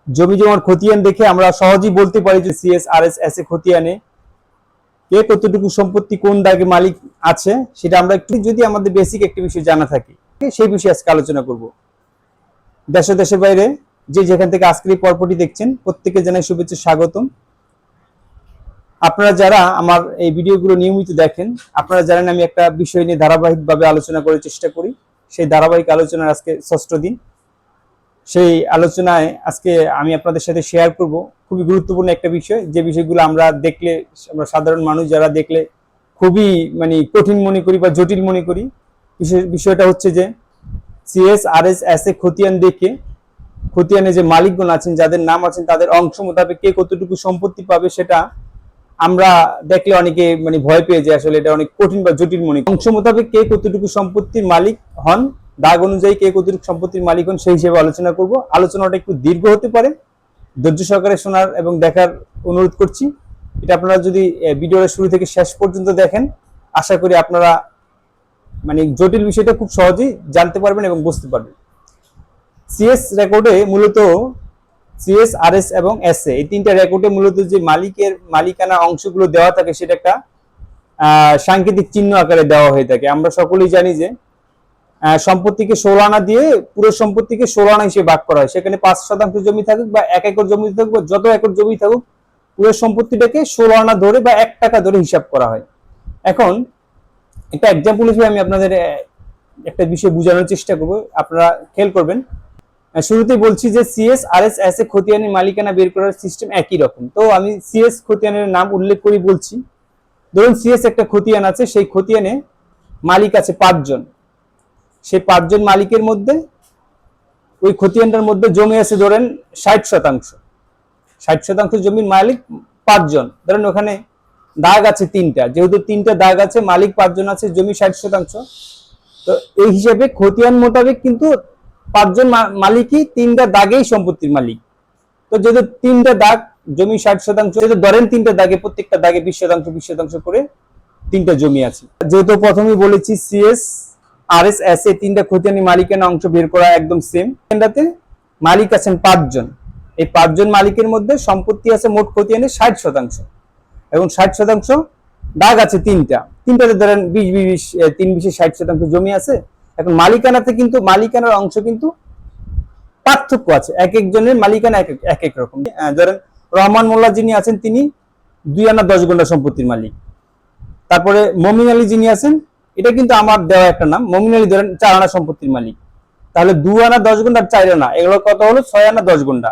জমি জমার খতিয়ান দেখে আমরা সহজেই বলতে পারি যে CS R S S A খতিয়ানে কে কতটুকু সম্পত্তি কোন দাগে মালিক আছে সেটা আমরা একটু যদি আমাদের বেসিক একটা বিষয় জানা থাকে সেই বিষয়ে আজকে আলোচনা করব। দেশে দেশের বাইরে যে যেখান থেকে আজকের এই পর্বটি দেখছেন প্রত্যেকে জানাই শুভেচ্ছা স্বাগতম। আপনারা যারা আমার এই ভিডিওগুলো নিয়মিত দেখেন আপনারা জানেন আমি একটা বিষয় নিয়ে ধারাবাহিকভাবে আলোচনা করার চেষ্টা করি। সেই ধারাবাহিক আলোচনার আজকে 6ষ্ঠ দিন। সেই আলোচনায় আজকে আমি আপনাদের সাথে শেয়ার করব খুবই গুরুত্বপূর্ণ একটা বিষয়, যে বিষয়গুলো আমরা দেখলে আমরা সাধারণ মানুষ যারা দেখলে খুবই কঠিন মনে করি বা জটিল মনে করি। বিষয়টা হচ্ছে যে CS R S S A খতিয়ান দেখে খতিয়ানে যে মালিকগণ আছেন যাদের নাম আছেন তাদের অংশ মোতাবেক কে কতটুকু সম্পত্তি পাবে সেটা আমরা দেখলে অনেকে ভয় পেয়ে যায়, আসলে এটা অনেক কঠিন বা জটিল মনে করি। অংশ মোতাবেক কে কতটুকু সম্পত্তির মালিক হন, দাগ অনুযায়ী কে কতটুকু সম্পত্তির মালিক হন সেই হিসেবে আলোচনা করব। আলোচনাটা একটু দীর্ঘ হতে পারে, ধৈর্য সহকারে শোনার এবং দেখার অনুরোধ করছি। এটা আপনারা যদি ভিডিওর শুরু থেকে শেষ পর্যন্ত দেখেন আশা করি আপনারা জটিল বিষয়টা খুব সহজেই জানতে পারবেন এবং বুঝতে পারবেন। সিএস রেকর্ডে মূলত সিএস আর এস এবং এস এ এই তিনটা রেকর্ডে মূলত যে মালিকের মালিকানা অংশগুলো দেওয়া থাকে সেটা একটা সাংকেতিক চিহ্ন আকারে দেওয়া হয়ে থাকে। আমরা সকলেই জানি যে সম্পত্তিকে 16 আনা দিয়ে পুরো সম্পত্তিকে 16 আনা হিসেবে ভাগ করা হয়। সেখানে 5% জমি থাকুক বা 1 একর জমি থাকুক বা যত একর জমি থাকুক পুরো সম্পত্তিটাকে 16 আনা ধরে বা 1 টাকা ধরে হিসাব করা হয়। এখন একটা এক্সাম্পল হিসেবে আমি আপনাদের একটা বিষয় বোঝানোর চেষ্টা করব, আপনারা খেয়াল করবেন। শুরুতেই বলছি যে CS R S S A খতিয়ানের মালিকানা বের করার সিস্টেম একই রকম। তো আমি সিএস খতিয়ানের নাম উল্লেখ করে বলছি। ধরুন সিএস একটা খতিয়ান আছে, সেই খতিয়ানে মালিক আছে 5 জন। সেই 5 জন মালিকের মধ্যে ওই খতিয়ানটার মধ্যে জমি আছে ধরেন 60%। 60% জমির মালিক 5 জন। ধরেন ওখানে দাগ আছে 3টা, যেহেতু 3টা দাগ আছে মালিক 5 জন আছে, জমি 60%। তো এই হিসেবে খতিয়ান মোতাবেক কিন্তু 5 জন মালিকই 3টা দাগেই সম্পত্তির মালিক। তো যেহেতু 3টা দাগ জমি 60%, যেহেতু ধরেন 3টা দাগে প্রত্যেকটা দাগে 20% 20% করে 3টা জমি আছে। যেহেতু প্রথমেই বলেছি CS R S S A 3টা খতিয়ানি মালিকানা অংশ বের করা একদম সেম। এটাতে মালিক আছেন 5 জন। এই 5 জন মালিকের মধ্যে সম্পত্তি আছে মোট খতিয়ানে 60% এবং 60% দাগ আছে 3টাতে ধরেন 20 3 20 60% জমি আছে। এখন মালিকানাতে কিন্তু মালিকানার অংশ কিন্তু পার্থক্য আছে, এক একজনের মালিকানা এক এক রকম। ধরেন রহমান মোল্লা যিনি আছেন তিনি 2 আনা 10 গুণ্ঠ সম্পত্তির মালিক। তারপরে মমিন আলী যিনি আছেন, এটা কিন্তু আমার দেওয়া একটা নাম, মমিন আলী ধরেন 4 আনা সম্পত্তির মালিক। তাহলে 2 আনা 10 গুণ্ঠ আর 4 আনা এগুলো কত হলো 6 আনা 10 গুণ্ঠ।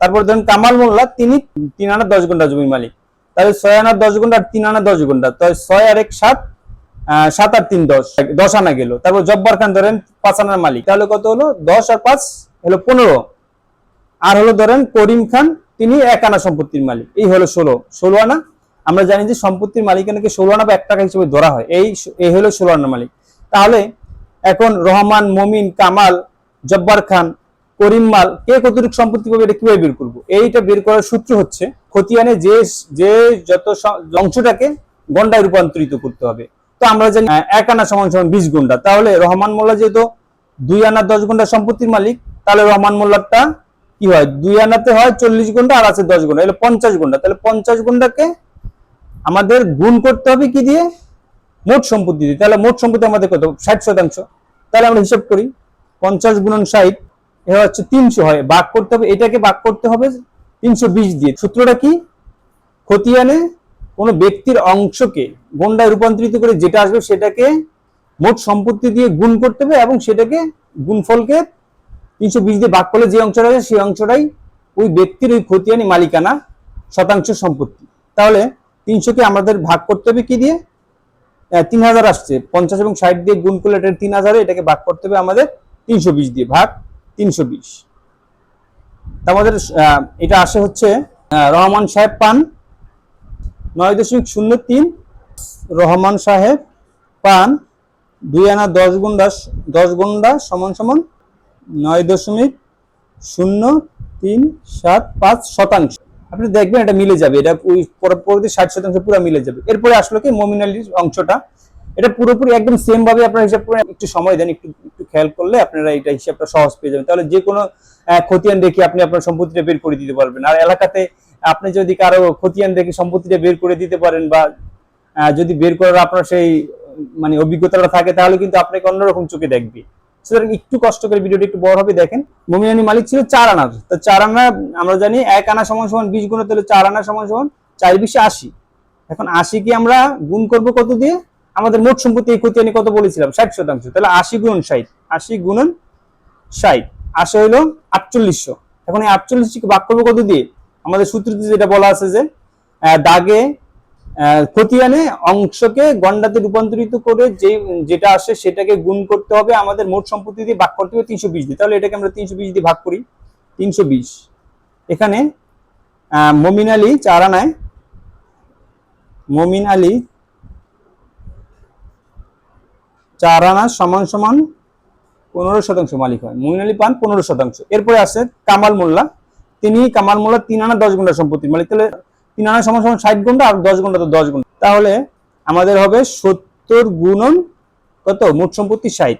তারপরে ধরেন কামাল মোল্লা তিনি 3 আনা 10 গুণ্ঠ জমির মালিক। তাহলে 6 আনা 10 গুণ্ঠ আর 3 আনা 10 গুণ্ঠ, তাহলে 6 আর 1 7, 7 আর 3 10, 10 আনা গেল। তারপর জব্বার খান ধরেন 5 আনার মালিক, তাহলে কত হলো 10 আর 5 হলো 15। আর হলো ধরেন করিম খান তিনি 1 আনা সম্পত্তির মালিক, এই হলো 16 আনা। আমরা জানি যে সম্পত্তির মালিকানাকে 16 আনা বা 1 টাকা হিসেবে ধরা হয়, এই হলো 16 আনা মালিক। তাহলে এখন রহমান, মমিন, কামাল, জব্বার খান, করিম মাল কে কতটুকু সম্পত্তি পাবে এটা কিভাবে বের করবো? এইটা বের করার সূত্র হচ্ছে খতিয়ানে যে যত অংশটাকে গন্ডায় রূপান্তরিত করতে হবে। তো আমরা জানি 1 আনা সমান সমান 20 গুণ্ঠ। তাহলে রহমান মোল্লা যেহেতু 2 আনা 10 গুণ্ঠ সম্পত্তির মালিক, তাহলে রহমান মোল্লারটা কি হয় 2 আনাতে হয় 40 গুণ্ঠ আর আছে 10 গুণ্ঠ, এলো 50 গুণ্ঠ। তাহলে 50 গুণ্ঠকে আমাদের গুণ করতে হবে কি দিয়ে? মোট সম্পত্তি দিয়ে। তাহলে মোট সম্পত্তি আমাদের কত 60%। তাহলে আমরা হিসাব করি 50 গুণন 60 এ হচ্ছে 300 হয়, ভাগ করতে হবে, এটাকে ভাগ করতে হবে 320 দিয়ে। সূত্রটা কি? খতিয়ানে কোন ব্যক্তির অংশকে গন্ডায় রূপান্তরিত করে যেটা আসবে সেটাকে মোট সম্পত্তি দিয়ে গুণ করতে হবে এবং সেটাকে গুণফলকে 320 দিয়ে ভাগ করলে যে অংশটা আছে সেই অংশটাই ওই ব্যক্তির ওই খতিয়ানি মালিকানা শতাংশ সম্পত্তি। তাহলে 300কে আমাদের ভাগ করতে হবে কি দিয়ে? 3000 আসছে, 50 এবং 60 দিয়ে গুণ করলে এটা 3000, এটাকে ভাগ করতে হবে আমাদের 320 দিয়ে, ভাগ 320। আমাদের এটা আসে হচ্ছে রহমান সাহেব পান 9.03। রহমান সাহেব পান 2 আনা 10 গুণ্ঠ সমান সমান 9.0375 আপনি দেখবেন এটা মিলে যাবে, এটা ওই পরবর্তী 60% পুরো মিলে যাবে। এরপরে আসলে কি মমিন আলীর অংশটা, এটা পুরোপুরি একদম সেম ভাবে আপনারা হিসাব করে একটু সময় দেন, একটু একটু খেয়াল করলে আপনারা এটা হিসাবটা সহজ পেয়ে যাবেন। তাহলে যে কোনো খতিয়ান দেখে আপনি আপনার সম্পত্তিটা বের করে দিতে পারবেন। আর এলাকাতে আপনি যদি কারো খতিয়ান দেখে সম্পত্তিটা বের করে দিতে পারেন, বা যদি বের করার আপনার সেই মানে অভিজ্ঞতাটা থাকে, তাহলে কিন্তু আপনাকে অন্যরকম চোখে দেখবে। সুতরাং একটু কষ্ট করে ভিডিওটা একটু বড় হবে দেখেন। মমিন আলী মালিক ছিল 4 আনার। তো 4 আনা আমরা জানি 1 আনা সমান সমান 20 গুণ, তাহলে 4 আনা সমান সমান 4 20 80। এখন 80 কি আমরা গুণ করব কত দিয়ে? আমাদের মোট সম্পত্তি এই খতিয়ানে কত বলেছিলাম? 60%। তাহলে 80 গুণন 60, 80 গুণন 60, 80 হলো 4800। এখন এই 48 কে ভাগ করবো কত দিয়ে? আমাদের সূত্রতে যেটা বলা আছে যে দাগে খতিয়ানে অংশকে গন্ডাতে রূপান্তরিত করে যেটা আসে সেটাকে গুণ করতে হবে আমাদের মোট সম্পত্তি দিয়ে, ভাগ করতে হবে 320 দিয়ে। তাহলে এটাকে আমরা 320 দিয়ে ভাগ করি, 320। এখানে মমিন আলী 4 আনায়, মমিন আলী 4 আনা সমান সমান 15% মালিক হয়। মমিন আলী পান 15%। এরপরে আছে কামাল মোল্লা, তিনি কামাল মোল্লা 3 আনা 10 গুণা সম্পত্তির মালিক। তাহলে 3 আনা সমান সমান 60 গুণা, আর 10 গুণা তো 10 গুণ। তাহলে আমাদের হবে 70 গুণন কত? মোট সম্পত্তি 60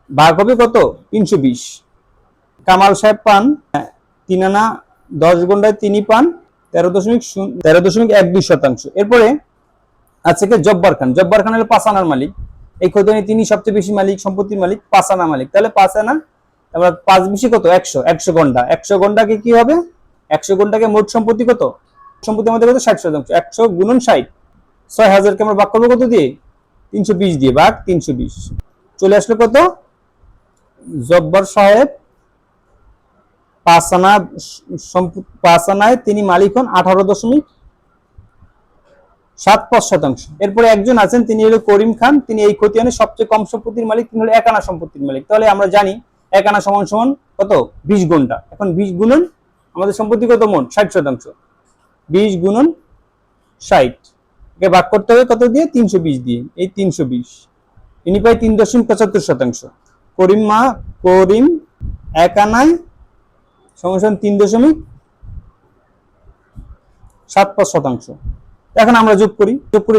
ভাগ হবে কত? 320। কামাল সাহেব পান 3 আনা 10 গুণায় তিনি পান 13.12%। এরপরে আছে কি জব্বার খান। জব্বার খান হলো 5 আনার মালিক। এই খতিয়ানে তিনি সবচেয়ে বেশি মালিক, সম্পত্তির মালিক, 5 আনা মালিক। তাহলে 5 আনা আমরা 5 বেশি কত? 100, 100 গন্ডা। 100 গন্ডাকে কি হবে? 100 গন্ডাকে মোট সম্পত্তি কত? সম্পত্তি আমাদের কত? 60%। 100 গুণন 60, 6000 কে আমরা ভাগ করবো কত দিয়ে? 320 দিয়ে, ভাগ 320। চলে আসলো কত? জব্বার সাহেব 5 আনা 5 আনায় তিনি মালিক হন 18.75%। এরপরে একজন আছেন, তিনি হলো করিম খান, তিনি এই খতিয়ানে সবচেয়ে কম সম্পত্তির মালিক, তিনি হলো 1 আনা সম্পত্তির মালিক। তাহলে আমরা জানি 1 আনা সমান সমান কত? 20 গুণটা। এখন 20 গুণন আমাদের সম্পত্তি কত? মোট 60%। 20 গুণন 60 কে ভাগ করতে হবে কত দিয়ে? 320 দিয়ে। এই 320 ইনি পায় 3.75%। করিম 1 আনায় সমান সমান 3.75%। এখন আমরা যোগ করি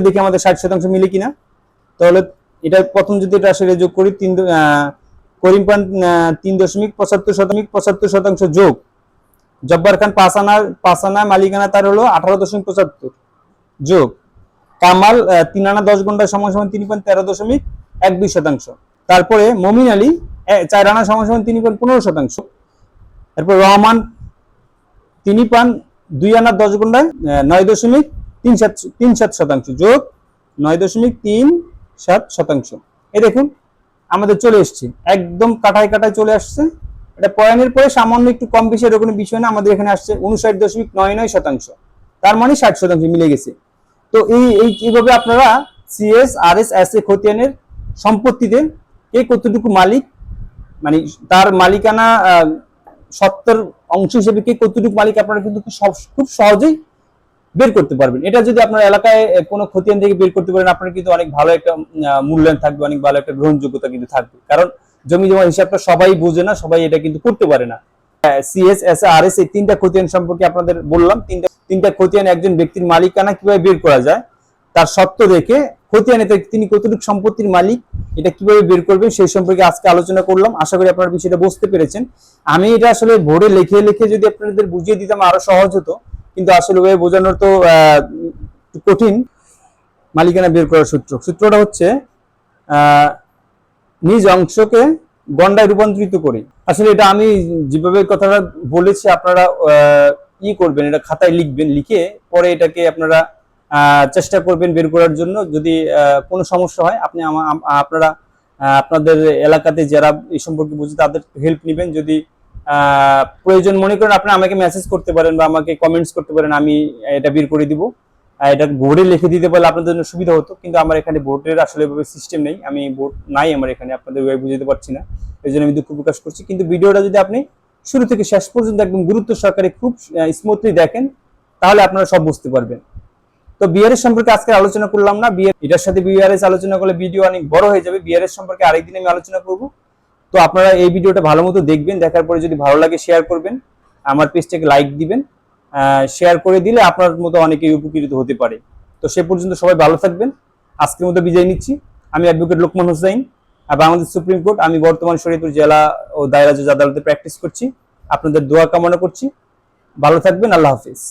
দেখি আমাদের 60% মিলে কিনা। তাহলে এটা প্রথম যদি এটা আসলে যোগ করি, করিম পান 3.75% যোগ জব্বার খান 5 আনা মালিকানা তার হলো 18.75 যোগ কামাল 3 আনা 10 গুণা সমান সমান তিনি পান 13.12%। তারপরে মমিন আলী 4 আনা সমান সমান তিনি পান 15%। এরপর রহমান তিনি পান 2 আনা 10 গুণা 9.37% যোগ 9.37%। এই দেখুন আমাদের চলে এসছে, একদম কাটায় কাটায় চলে আসছে। এটা পয়েন্টের পরে সামান্য একটু কম বেশি এর কোনো বিষয় না, আমাদের এখানে আসছে 59.99%। তার মানে 60% মিলে গেছে। তো এইভাবে আপনারা সিএস আরএস এসএ খতিয়ানের সম্পত্তিতে কে কতটুকু মালিক, মানে তার মালিকানা সত্তর অংশ হিসেবে কে কতটুকু মালিক, আপনারা কিন্তু খুব সহজেই বের করতে পারবেন। এটা যদি আপনার এলাকায় কোনো খতিয়ান থেকে বের করতে পারেন, আপনার কিন্তু অনেক ভালো একটা মূল্যায়ন থাকবে, অনেক ভালো একটা গ্রহণযোগ্যতা কিন্তু থাকবে। কারণ জমি জমা হিসাবটা সবাই বুঝে না, সবাই এটা কিন্তু করতে পারে না। সিএস এস আর এস এই 3টা খতিয়ান সম্পর্কে আপনাদের বললাম। তিনটা খতিয়ান একজন ব্যক্তির মালিকানা কিভাবে বের করা যায়, তার সত্ত্ব দেখে খতিয়ানে তিনি কতটুকু সম্পত্তির মালিক এটা কিভাবে বের করবেন সেই সম্পর্কে আজকে আলোচনা করলাম। আশা করি আপনারা বিষয়টা বুঝতে পেরেছেন। আমি এটা আসলে বোর্ডে লিখে লিখে যদি আপনাদের বুঝিয়ে দিতাম আরো সহজ হতো, কিন্তু আসলে ওই বোঝানোর তো কঠিন। মালিকানা বের করার সূত্রটা হচ্ছে নিজ অংশকে গন্ডায় রূপান্তরিত করে। আসলে এটা আমি যেভাবে কথাটা বলেছি আপনারা করবেন, এটা খাতায় লিখবেন, লিখে পরে এটাকে আপনারা চেষ্টা করবেন বের করার জন্য। যদি কোনো সমস্যা হয় আপনারা আপনাদের এলাকাতে যারা এই সম্পর্কে বুঝে তাদের হেল্প নেবেন। যদি প্রয়োজন মনে করেন আপনি আমাকে মেসেজ করতে পারেন বা আমাকে কমেন্টস করতে পারেন, আমি এটা বের করে দিব। এটা বোর্ডে লিখে দিতে পারলে আপনাদের জন্য সুবিধা হতো, কিন্তু আমার এখানে বোর্ডের আসলে সিস্টেম নেই, আমি বোর্ড নাই আমার এখানে, আপনাদের ওইভাবে বুঝাতে পারছি না, এই জন্য আমি দুঃখ প্রকাশ করছি। কিন্তু ভিডিওটা যদি আপনি শুরু থেকে শেষ পর্যন্ত একদম গুরুত্ব সহকারে খুব স্মুথলি দেখেন, তাহলে আপনারা সব বুঝতে পারবেন। তো বিআরএস সম্পর্কে আজকে আলোচনা করলাম না, এটার সাথে বিআরএস আলোচনা করলে ভিডিও অনেক বড় হয়ে যাবে। বিআরএস সম্পর্কে আরেকদিন আমি আলোচনা করব। তো আপনারা এই ভিডিওটা ভালো মতো দেখবেন, দেখার পরে যদি ভালো লাগে শেয়ার করবেন, আমার পেজটাকে লাইক দিবেন। শেয়ার করে দিলে আপনার মতো অনেকেই উপকৃত হতে পারে। তো সে পর্যন্ত সবাই ভালো থাকবেন, আজকের মতো বিদায় নিচ্ছি। আমি অ্যাডভোকেট লোকমান হোসেন, আর বাংলাদেশ সুপ্রিম কোর্ট, আমি বর্তমান শরীয়তপুর জেলা ও দায়রা জজ আদালতে প্র্যাকটিস করছি। আপনাদের দোয়া কামনা করছি। ভালো থাকবেন। আল্লাহ হাফিজ।